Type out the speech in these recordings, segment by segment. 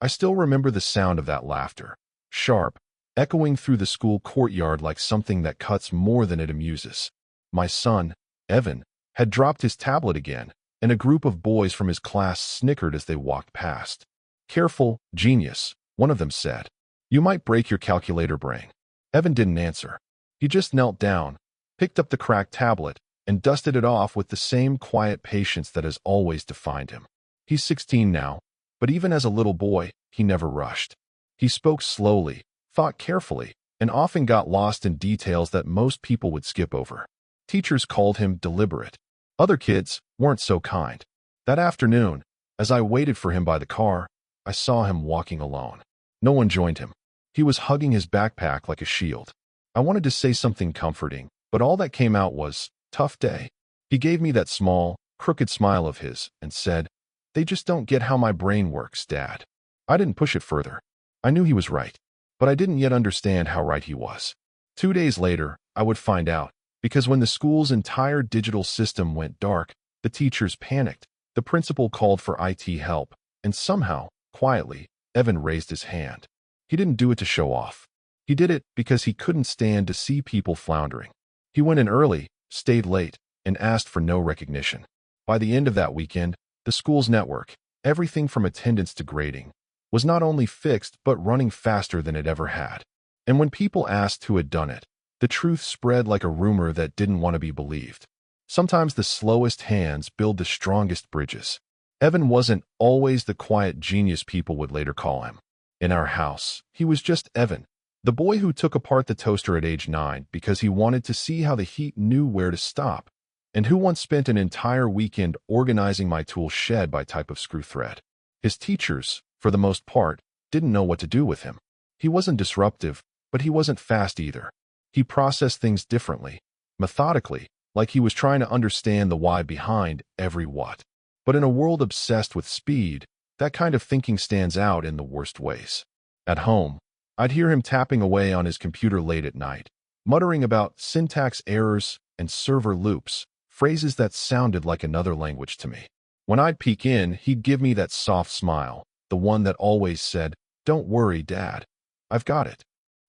I still remember the sound of that laughter, sharp, echoing through the school courtyard like something that cuts more than it amuses. My son, Evan, had dropped his tablet again, and a group of boys from his class snickered as they walked past. "Careful, genius," one of them said. "You might break your calculator brain." Evan didn't answer. He just knelt down, picked up the cracked tablet, and dusted it off with the same quiet patience that has always defined him. He's 16 now, but even as a little boy, he never rushed. He spoke slowly, thought carefully, and often got lost in details that most people would skip over. Teachers called him deliberate. Other kids weren't so kind. That afternoon, as I waited for him by the car, I saw him walking alone. No one joined him. He was hugging his backpack like a shield. I wanted to say something comforting, but all that came out was, "Tough day." He gave me that small, crooked smile of his and said, "They just don't get how my brain works, Dad." I didn't push it further. I knew he was right, but I didn't yet understand how right he was. 2 days later, I would find out, because when the school's entire digital system went dark, the teachers panicked, the principal called for IT help, and somehow, quietly, Evan raised his hand. He didn't do it to show off. He did it because he couldn't stand to see people floundering. He went in early, stayed late, and asked for no recognition. By the end of that weekend, the school's network, everything from attendance to grading, was not only fixed but running faster than it ever had. And when people asked who had done it, the truth spread like a rumor that didn't want to be believed. Sometimes the slowest hands build the strongest bridges. Evan wasn't always the quiet genius people would later call him. In our house, he was just Evan, the boy who took apart the toaster at age 9 because he wanted to see how the heat knew where to stop, and who once spent an entire weekend organizing my tool shed by type of screw thread. His teachers, for the most part, didn't know what to do with him. He wasn't disruptive, but he wasn't fast either. He processed things differently, methodically, like he was trying to understand the why behind every what. But in a world obsessed with speed, that kind of thinking stands out in the worst ways. At home, I'd hear him tapping away on his computer late at night, muttering about syntax errors and server loops, phrases that sounded like another language to me. When I'd peek in, he'd give me that soft smile, the one that always said, "Don't worry, Dad. I've got it."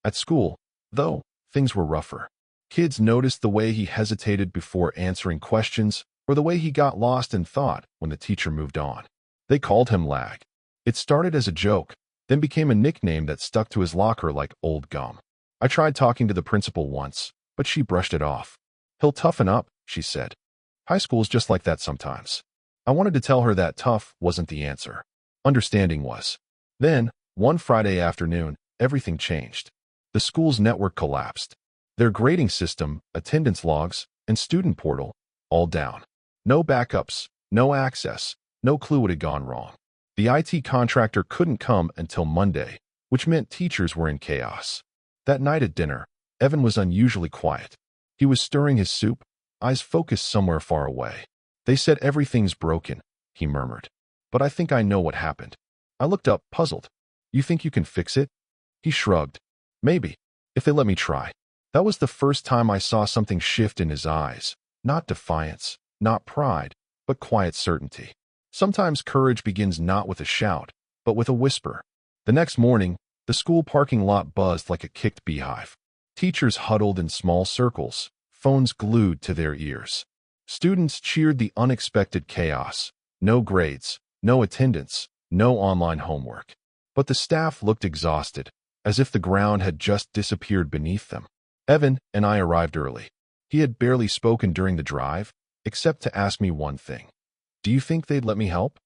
At school, though, things were rougher. Kids noticed the way he hesitated before answering questions, or the way he got lost in thought when the teacher moved on. They called him Lag. It started as a joke, then became a nickname that stuck to his locker like old gum. I tried talking to the principal once, but she brushed it off. "He'll toughen up," she said. "High school's just like that sometimes." I wanted to tell her that tough wasn't the answer. Understanding was. Then, one Friday afternoon, everything changed. The school's network collapsed. Their grading system, attendance logs, and student portal, all down. No backups, no access, no clue what had gone wrong. The IT contractor couldn't come until Monday, which meant teachers were in chaos. That night at dinner, Evan was unusually quiet. He was stirring his soup, eyes focused somewhere far away. "They said everything's broken," he murmured. "But I think I know what happened." I looked up, puzzled. "You think you can fix it?" He shrugged. "Maybe, if they let me try." That was the first time I saw something shift in his eyes. Not defiance, not pride, but quiet certainty. Sometimes courage begins not with a shout, but with a whisper. The next morning, the school parking lot buzzed like a kicked beehive. Teachers huddled in small circles, phones glued to their ears. Students cheered the unexpected chaos. No grades, no attendance, no online homework. But the staff looked exhausted, as if the ground had just disappeared beneath them. Evan and I arrived early. He had barely spoken during the drive, except to ask me one thing. "Do you think they'd let me help?"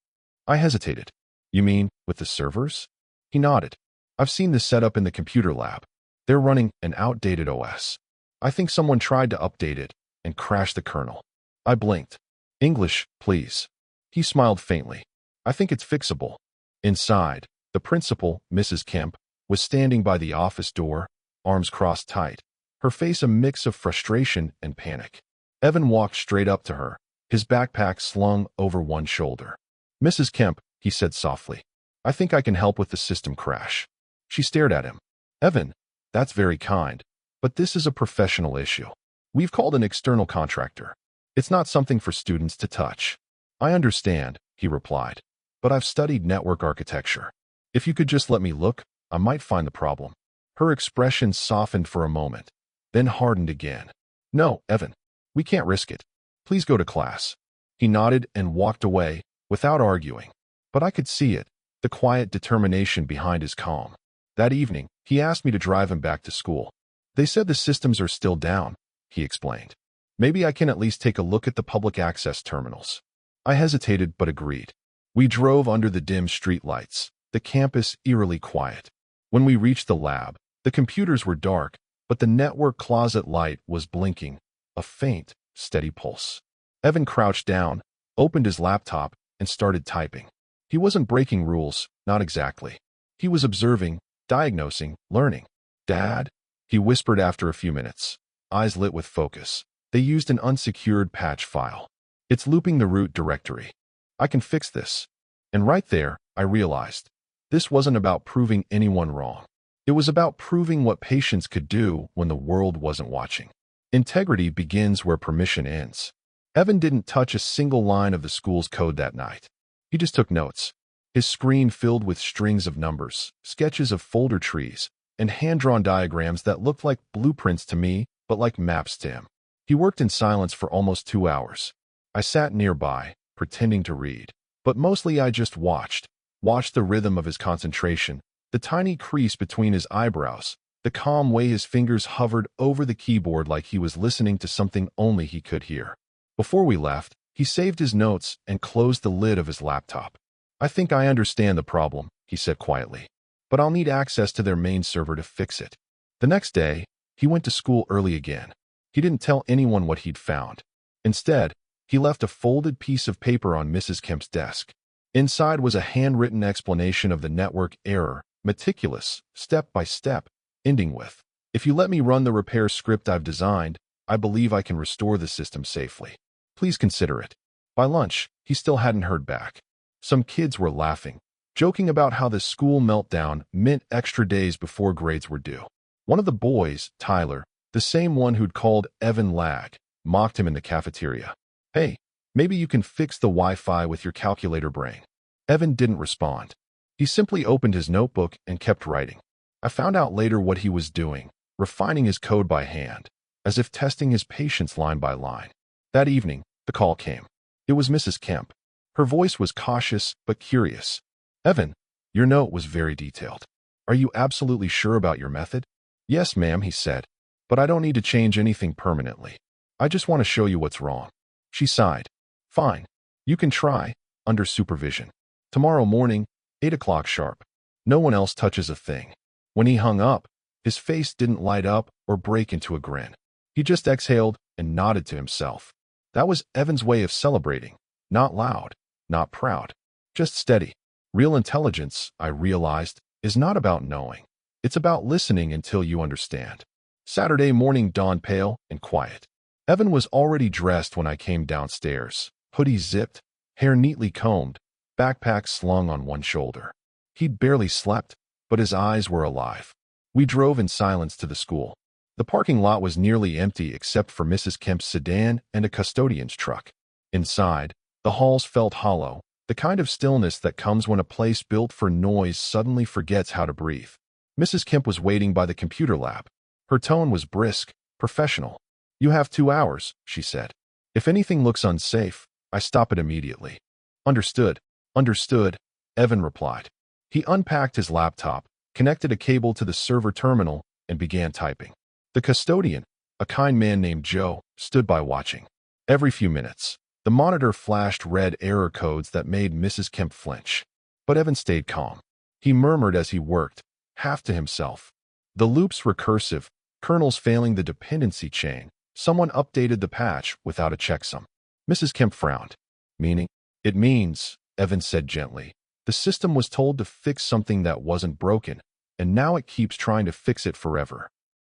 I hesitated. "You mean, with the servers?" He nodded. "I've seen the setup in the computer lab. They're running an outdated OS. I think someone tried to update it and crashed the kernel." I blinked. "English, please." He smiled faintly. "I think it's fixable." Inside, the principal, Mrs. Kemp, was standing by the office door, arms crossed tight, her face a mix of frustration and panic. Evan walked straight up to her, his backpack slung over one shoulder. "Mrs. Kemp," he said softly, "I think I can help with the system crash." She stared at him. "Evan, that's very kind, but this is a professional issue. We've called an external contractor. It's not something for students to touch." "I understand," he replied, "but I've studied network architecture. If you could just let me look, I might find the problem. Her expression softened for a moment, then hardened again. No, Evan, we can't risk it. Please go to class. He nodded and walked away, without arguing. But I could see it, the quiet determination behind his calm. That evening, he asked me to drive him back to school. They said the systems are still down, he explained. Maybe I can at least take a look at the public access terminals. I hesitated but agreed. We drove under the dim streetlights, the campus eerily quiet. When we reached the lab, the computers were dark, but the network closet light was blinking, a faint, steady pulse. Evan crouched down, opened his laptop, and started typing. He wasn't breaking rules, not exactly. He was observing, diagnosing, learning. Dad? He whispered after a few minutes, eyes lit with focus. They used an unsecured patch file. It's looping the root directory. I can fix this. And right there, I realized. This wasn't about proving anyone wrong. It was about proving what patience could do when the world wasn't watching. Integrity begins where permission ends. Evan didn't touch a single line of the school's code that night. He just took notes. His screen filled with strings of numbers, sketches of folder trees, and hand-drawn diagrams that looked like blueprints to me, but like maps to him. He worked in silence for almost 2 hours. I sat nearby, pretending to read. But mostly I just watched the rhythm of his concentration, the tiny crease between his eyebrows, the calm way his fingers hovered over the keyboard like he was listening to something only he could hear. Before we left, he saved his notes and closed the lid of his laptop. I think I understand the problem, he said quietly, but I'll need access to their main server to fix it. The next day, he went to school early again. He didn't tell anyone what he'd found. Instead, he left a folded piece of paper on Mrs. Kemp's desk. Inside was a handwritten explanation of the network error, meticulous, step by step, ending with, "If you let me run the repair script I've designed, I believe I can restore the system safely. Please consider it." By lunch, he still hadn't heard back. Some kids were laughing, joking about how the school meltdown meant extra days before grades were due. One of the boys, Tyler, the same one who'd called Evan lag, mocked him in the cafeteria. "Hey, maybe you can fix the Wi-Fi with your calculator brain." Evan didn't respond. He simply opened his notebook and kept writing. I found out later what he was doing, refining his code by hand, as if testing his patience line by line. That evening, the call came. It was Mrs. Kemp. Her voice was cautious but curious. "Evan, your note was very detailed. Are you absolutely sure about your method?" "Yes, ma'am," he said, "but I don't need to change anything permanently. I just want to show you what's wrong." She sighed. "Fine. You can try, under supervision. Tomorrow morning, 8 o'clock sharp. No one else touches a thing." When he hung up, his face didn't light up or break into a grin. He just exhaled and nodded to himself. That was Evan's way of celebrating. Not loud, not proud, just steady. Real intelligence, I realized, is not about knowing. It's about listening until you understand. Saturday morning dawned pale and quiet. Evan was already dressed when I came downstairs, hoodie zipped, hair neatly combed, backpack slung on one shoulder. He'd barely slept, but his eyes were alive. We drove in silence to the school. The parking lot was nearly empty except for Mrs. Kemp's sedan and a custodian's truck. Inside, the halls felt hollow, the kind of stillness that comes when a place built for noise suddenly forgets how to breathe. Mrs. Kemp was waiting by the computer lab. Her tone was brisk, professional. "You have 2 hours," she said. "If anything looks unsafe, I stop it immediately." "Understood. Understood," Evan replied. He unpacked his laptop, connected a cable to the server terminal, and began typing. The custodian, a kind man named Joe, stood by watching. Every few minutes, the monitor flashed red error codes that made Mrs. Kemp flinch. But Evan stayed calm. He murmured as he worked, half to himself. "The loop's recursive, kernels failing the dependency chain. Someone updated the patch without a checksum." Mrs. Kemp frowned. "Meaning?" "It means," Evan said gently, "the system was told to fix something that wasn't broken, and now it keeps trying to fix it forever."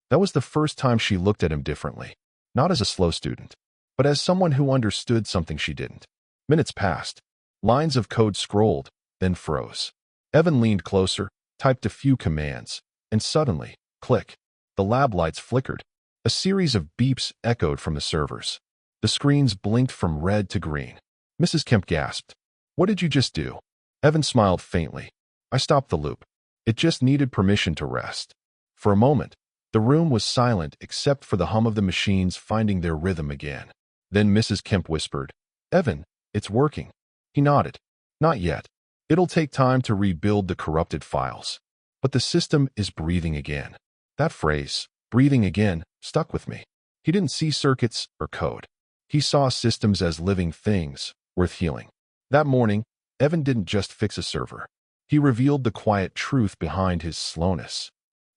That was the first time she looked at him differently, not as a slow student, but as someone who understood something she didn't. Minutes passed. Lines of code scrolled, then froze. Evan leaned closer, typed a few commands, and suddenly, click, the lab lights flickered. A series of beeps echoed from the servers. The screens blinked from red to green. Mrs. Kemp gasped. "What did you just do?" Evan smiled faintly. I stopped the loop. It just needed permission to rest. For a moment, the room was silent except for the hum of the machines finding their rhythm again. Then Mrs. Kemp whispered, "Evan, it's working." He nodded. "Not yet. It'll take time to rebuild the corrupted files. But the system is breathing again." That phrase, breathing again, stuck with me. He didn't see circuits or code. He saw systems as living things, worth healing. That morning, Evan didn't just fix a server. He revealed the quiet truth behind his slowness.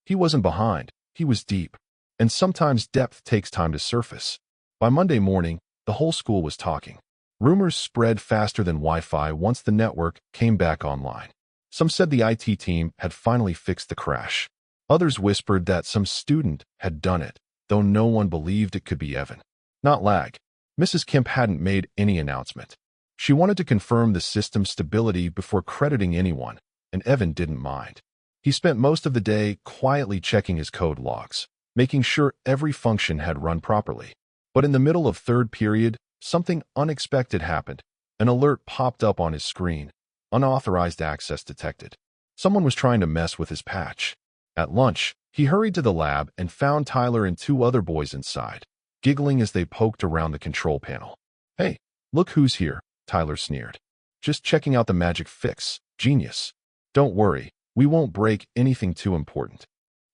He wasn't behind, he was deep. And sometimes depth takes time to surface. By Monday morning, the whole school was talking. Rumors spread faster than Wi-Fi once the network came back online. Some said the IT team had finally fixed the crash. Others whispered that some student had done it, though no one believed it could be Evan. Not lag. Mrs. Kemp hadn't made any announcement. She wanted to confirm the system's stability before crediting anyone, and Evan didn't mind. He spent most of the day quietly checking his code logs, making sure every function had run properly. But in the middle of third period, something unexpected happened. An alert popped up on his screen. Unauthorized access detected. Someone was trying to mess with his patch. At lunch, he hurried to the lab and found Tyler and two other boys inside, giggling as they poked around the control panel. "Hey, look who's here," Tyler sneered. "Just checking out the magic fix. Genius. Don't worry, we won't break anything too important."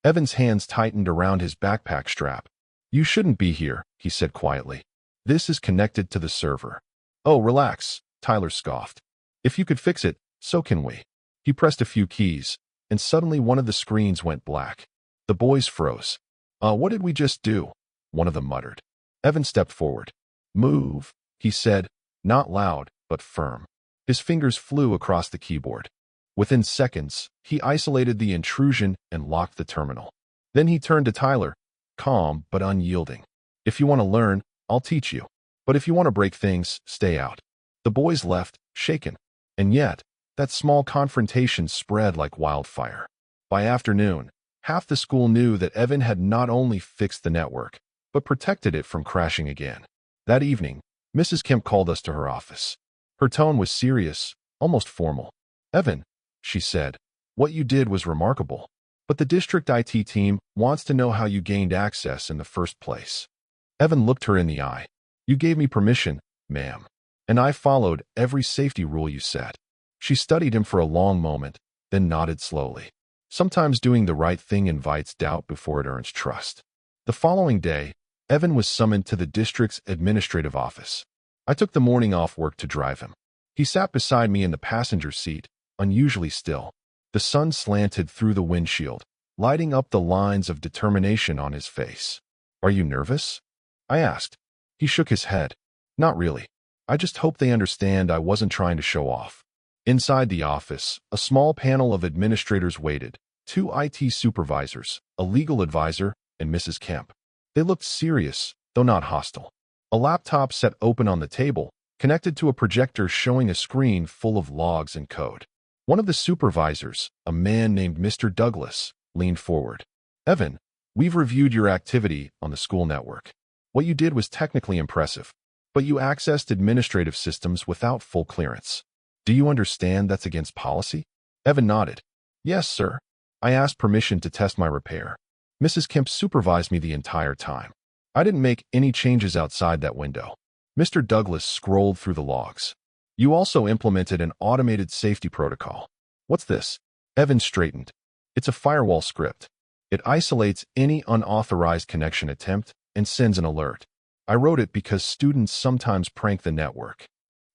Evan's hands tightened around his backpack strap. "You shouldn't be here," he said quietly. "This is connected to the server." "Oh, relax," Tyler scoffed. "If you could fix it, so can we." He pressed a few keys, and suddenly one of the screens went black. The boys froze. What did we just do?" one of them muttered. Evan stepped forward. "Move," he said, not loud, but firm. His fingers flew across the keyboard. Within seconds, he isolated the intrusion and locked the terminal. Then he turned to Tyler, calm but unyielding. "If you want to learn, I'll teach you. But if you want to break things, stay out." The boys left, shaken. And yet, that small confrontation spread like wildfire. By afternoon, half the school knew that Evan had not only fixed the network, but protected it from crashing again. That evening, Mrs. Kemp called us to her office. Her tone was serious, almost formal. "Evan," she said, "what you did was remarkable. But the district IT team wants to know how you gained access in the first place." Evan looked her in the eye. "You gave me permission, ma'am. And I followed every safety rule you set." She studied him for a long moment, then nodded slowly. Sometimes doing the right thing invites doubt before it earns trust. The following day, Evan was summoned to the district's administrative office. I took the morning off work to drive him. He sat beside me in the passenger seat, unusually still. The sun slanted through the windshield, lighting up the lines of determination on his face. "Are you nervous?" I asked. He shook his head. "Not really. I just hope they understand I wasn't trying to show off." Inside the office, a small panel of administrators waited, 2 IT supervisors, a legal advisor, and Mrs. Kemp. They looked serious, though not hostile. A laptop sat open on the table, connected to a projector showing a screen full of logs and code. One of the supervisors, a man named Mr. Douglas, leaned forward. "Evan, we've reviewed your activity on the school network. What you did was technically impressive, but you accessed administrative systems without full clearance. Do you understand that's against policy?" Evan nodded. "Yes, sir. I asked permission to test my repair. Mrs. Kemp supervised me the entire time. I didn't make any changes outside that window." Mr. Douglas scrolled through the logs. "You also implemented an automated safety protocol." "What's this?" Evan straightened. "It's a firewall script. It isolates any unauthorized connection attempt and sends an alert. I wrote it because students sometimes prank the network."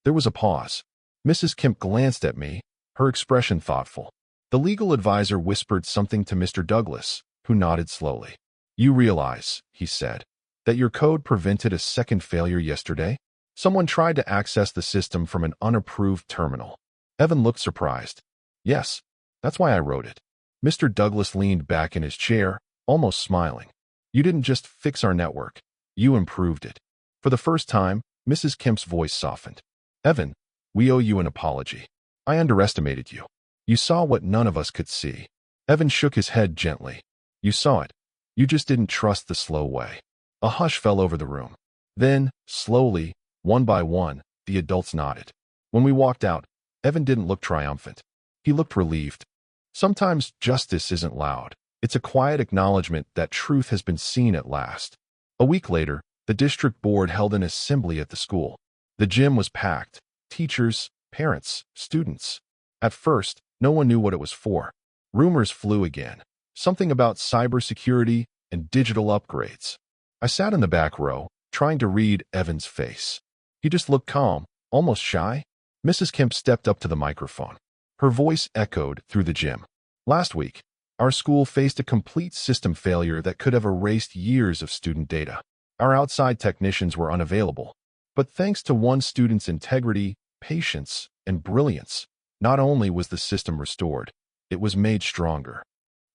There was a pause. Mrs. Kemp glanced at me, her expression thoughtful. The legal advisor whispered something to Mr. Douglas, who nodded slowly. "You realize," he said, "that your code prevented a second failure yesterday? Someone tried to access the system from an unapproved terminal." Evan looked surprised. "Yes, that's why I wrote it." Mr. Douglas leaned back in his chair, almost smiling. "You didn't just fix our network. You improved it." For the first time, Mrs. Kemp's voice softened. "Evan, we owe you an apology. I underestimated you. You saw what none of us could see." Evan shook his head gently. "You saw it. You just didn't trust the slow way." A hush fell over the room. Then, slowly, one by one, the adults nodded. When we walked out, Evan didn't look triumphant. He looked relieved, Sometimes justice isn't loud. It's a quiet acknowledgement that truth has been seen at last. A week later, the district board held an assembly at the school. The gym was packed. Teachers, parents, students. At first, no one knew what it was for. Rumors flew again. Something about cybersecurity and digital upgrades. I sat in the back row, trying to read Evan's face. He just looked calm, almost shy. Mrs. Kemp stepped up to the microphone. Her voice echoed through the gym. Last week, our school faced a complete system failure that could have erased years of student data. Our outside technicians were unavailable. But thanks to one student's integrity, patience, and brilliance, not only was the system restored, it was made stronger.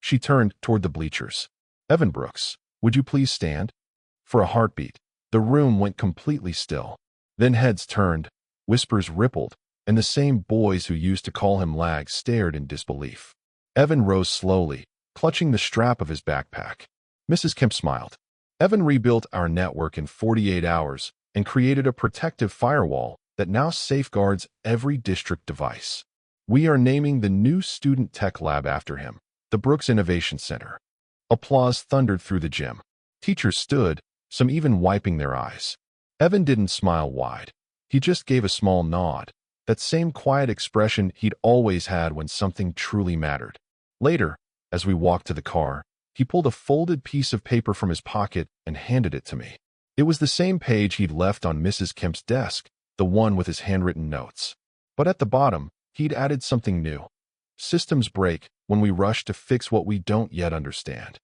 She turned toward the bleachers. Evan Brooks, would you please stand? For a heartbeat, the room went completely still. Then heads turned, whispers rippled, and the same boys who used to call him Lag stared in disbelief. Evan rose slowly, clutching the strap of his backpack. Mrs. Kemp smiled. Evan rebuilt our network in 48 hours and created a protective firewall that now safeguards every district device. We are naming the new student tech lab after him, the Brooks Innovation Center. Applause thundered through the gym. Teachers stood, some even wiping their eyes. Evan didn't smile wide. He just gave a small nod, that same quiet expression he'd always had when something truly mattered. Later, as we walked to the car, he pulled a folded piece of paper from his pocket and handed it to me. It was the same page he'd left on Mrs. Kemp's desk, the one with his handwritten notes. But at the bottom, he'd added something new. Systems break when we rush to fix what we don't yet understand.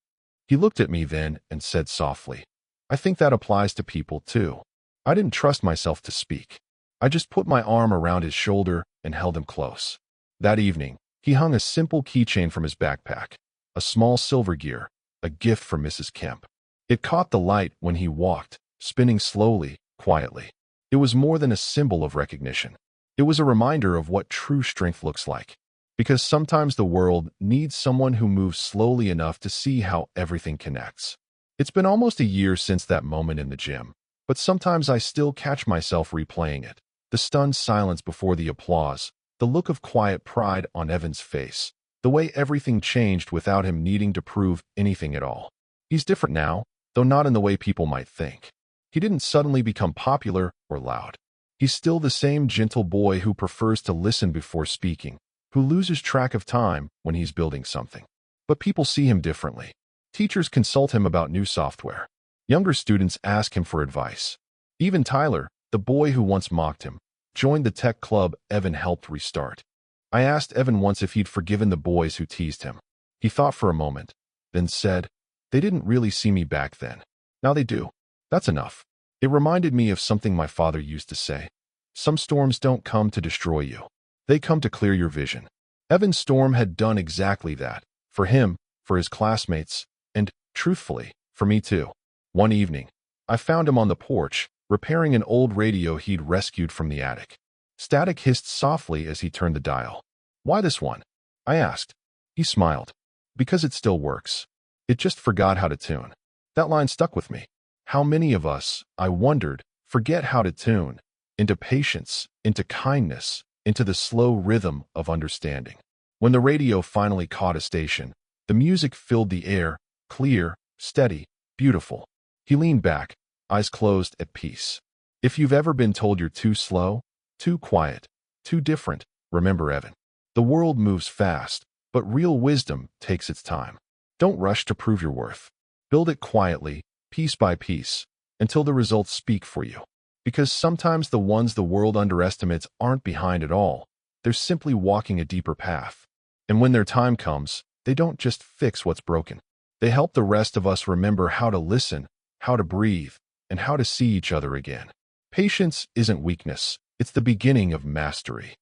He looked at me then and said softly, I think that applies to people too. I didn't trust myself to speak. I just put my arm around his shoulder and held him close. That evening, he hung a simple keychain from his backpack, a small silver gear, a gift from Mrs. Kemp. It caught the light when he walked, spinning slowly, quietly. It was more than a symbol of recognition. It was a reminder of what true strength looks like. Because sometimes the world needs someone who moves slowly enough to see how everything connects. It's been almost a year since that moment in the gym, but sometimes I still catch myself replaying it. The stunned silence before the applause, the look of quiet pride on Evan's face, the way everything changed without him needing to prove anything at all. He's different now, though not in the way people might think. He didn't suddenly become popular or loud. He's still the same gentle boy who prefers to listen before speaking, who loses track of time when he's building something. But people see him differently. Teachers consult him about new software. Younger students ask him for advice. Even Tyler, the boy who once mocked him, joined the tech club Evan helped restart. I asked Evan once if he'd forgiven the boys who teased him. He thought for a moment, then said, they didn't really see me back then. Now they do. That's enough. It reminded me of something my father used to say. Some storms don't come to destroy you. They come to clear your vision. Evan's storm had done exactly that. For him, for his classmates, and, truthfully, for me too. One evening, I found him on the porch, repairing an old radio he'd rescued from the attic. Static hissed softly as he turned the dial. Why this one? I asked. He smiled. Because it still works. It just forgot how to tune. That line stuck with me. How many of us, I wondered, forget how to tune, into patience, into kindness, into the slow rhythm of understanding. When the radio finally caught a station, the music filled the air, clear, steady, beautiful. He leaned back, eyes closed at peace. If you've ever been told you're too slow, too quiet, too different, remember Evan. The world moves fast, but real wisdom takes its time. Don't rush to prove your worth. Build it quietly, piece by piece, until the results speak for you. Because sometimes the ones the world underestimates aren't behind at all. They're simply walking a deeper path. And when their time comes, they don't just fix what's broken. They help the rest of us remember how to listen, how to breathe, and how to see each other again. Patience isn't weakness. It's the beginning of mastery.